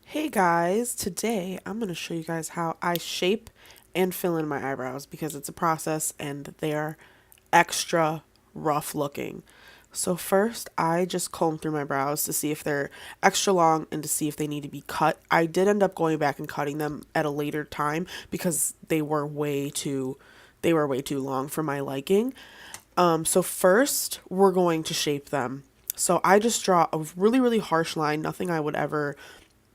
Hey guys, today I'm going to show you guys how I shape and fill in my eyebrows because it's a process and they're extra rough looking. So first, I just comb through my brows to see if they're extra long and to see if they need to be cut. I did end up going back and cutting them at a later time because they were way too long for my liking. So first, we're going to shape them. So I just draw a really, really harsh line, nothing I would ever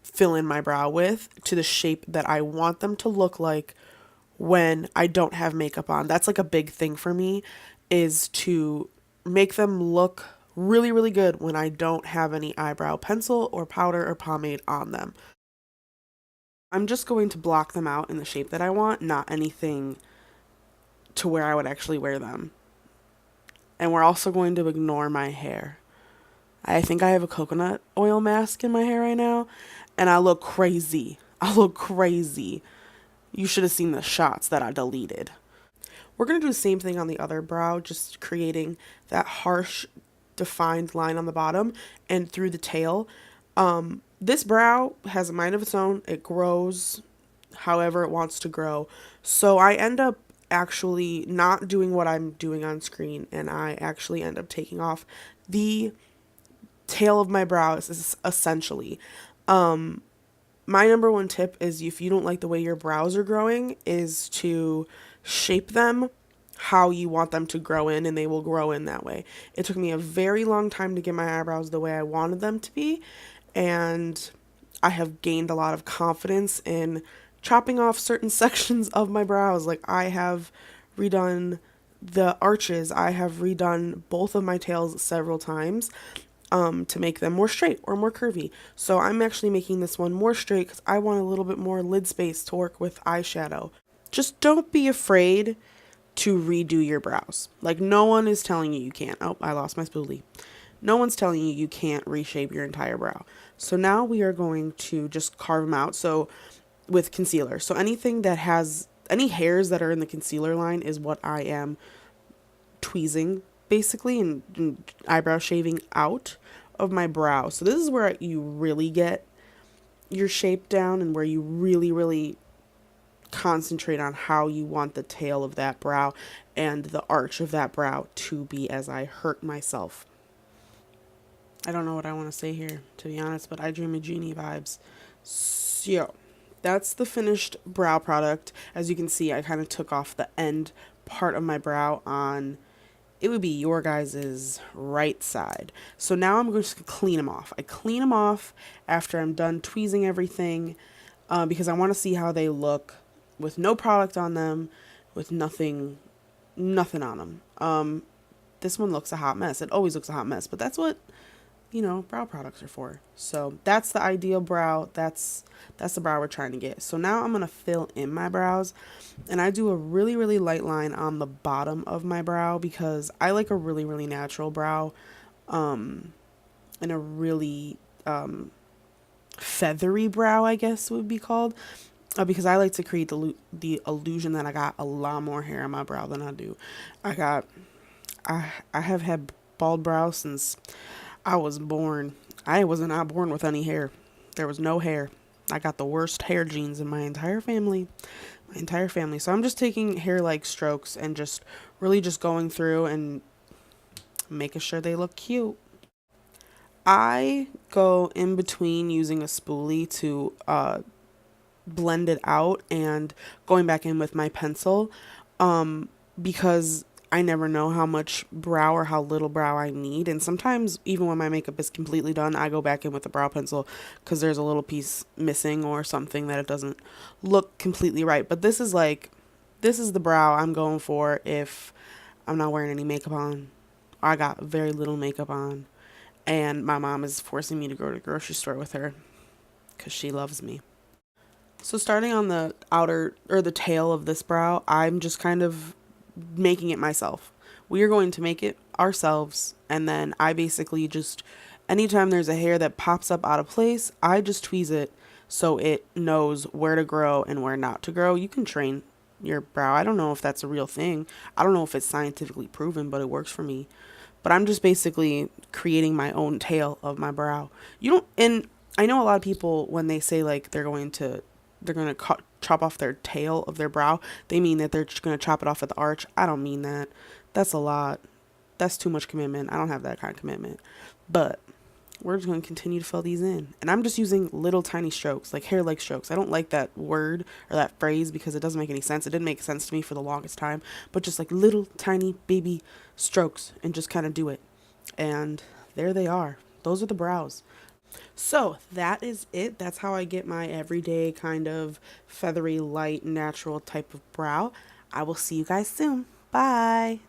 fill in my brow with, to the shape that I want them to look like when I don't have makeup on. That's like a big thing for me, is to make them look really, really good when I don't have any eyebrow pencil or powder or pomade on them. I'm just going to block them out in the shape that I want, not anything to where I would actually wear them. And we're also going to ignore my hair. I think I have a coconut oil mask in my hair right now, and I look crazy. I look crazy. You should have seen the shots that I deleted. We're going to do the same thing on the other brow, just creating that harsh, defined line on the bottom and through the tail. This brow has a mind of its own. It grows however it wants to grow. So I end up actually not doing what I'm doing on screen, and I actually end up taking off the tail of my brows is essentially. My number one tip is, if you don't like the way your brows are growing, is to shape them how you want them to grow in, and they will grow in that way. It took me a very long time to get my eyebrows the way I wanted them to be, and I have gained a lot of confidence in chopping off certain sections of my brows. Like, I have redone the arches, I have redone both of my tails several times to make them more straight or more curvy. So I'm actually making this one more straight because I want a little bit more lid space to work with eyeshadow. Just don't be afraid to redo your brows. Like, no one is telling you you can't. Oh, I lost my spoolie. No one's telling you you can't reshape your entire brow. So now we are going to just carve them out. So with concealer. So anything that has any hairs that are in the concealer line is what I am tweezing basically, and eyebrow shaving out of my brow. So this is where you really get your shape down and where you really, really concentrate on how you want the tail of that brow and the arch of that brow to be, as I hurt myself. I don't know what I want to say here, to be honest, but I dream a genie vibes. So that's the finished brow product. As you can see, I kind of took off the end part of my brow on, it would be your guys's right side. So now I'm just going to clean them off. I clean them off after I'm done tweezing everything, because I want to see how they look with no product on them, with nothing on them. This one looks a hot mess. It always looks a hot mess, but that's what, brow products are for. So that's the ideal brow. That's the brow we're trying to get. So now I'm going to fill in my brows, and I do a really, really light line on the bottom of my brow because I like a really, really natural brow, and a really, feathery brow, I guess would be called, because I like to create the illusion that I got a lot more hair on my brow than I do. I have had bald brows since I was born. I was not born with any hair. There was no hair. I got the worst hair genes in my entire family. My entire family. So I'm just taking hair-like strokes and just really just going through and making sure they look cute. I go in between using a spoolie to blend it out and going back in with my pencil, because I never know how much brow or how little brow I need. And sometimes, even when my makeup is completely done, I go back in with a brow pencil because there's a little piece missing or something that it doesn't look completely right. But this is the brow I'm going for if I'm not wearing any makeup on. I got very little makeup on, and my mom is forcing me to go to the grocery store with her because she loves me. So starting on the outer or the tail of this brow, I'm just kind of making it myself. We are going to make it ourselves, and then I basically just, anytime there's a hair that pops up out of place, I just tweeze it so it knows where to grow and where not to grow. You can train your brow. I don't know if that's a real thing. I don't know if it's scientifically proven, but it works for me. But I'm just basically creating my own tail of my brow. You don't, and I know a lot of people, when they say like they're going to chop off their tail of their brow, they mean that they're just going to chop it off at the arch. I don't mean that. That's a lot. That's too much commitment. I don't have that kind of commitment. But we're just going to continue to fill these in. And I'm just using little tiny strokes, like hair-like strokes. I don't like that word or that phrase because it doesn't make any sense. It didn't make sense to me for the longest time. But just like little tiny baby strokes and just kind of do it. And there they are. Those are the brows. So that is it. That's how I get my everyday kind of feathery, light, natural type of brow. I will see you guys soon. Bye.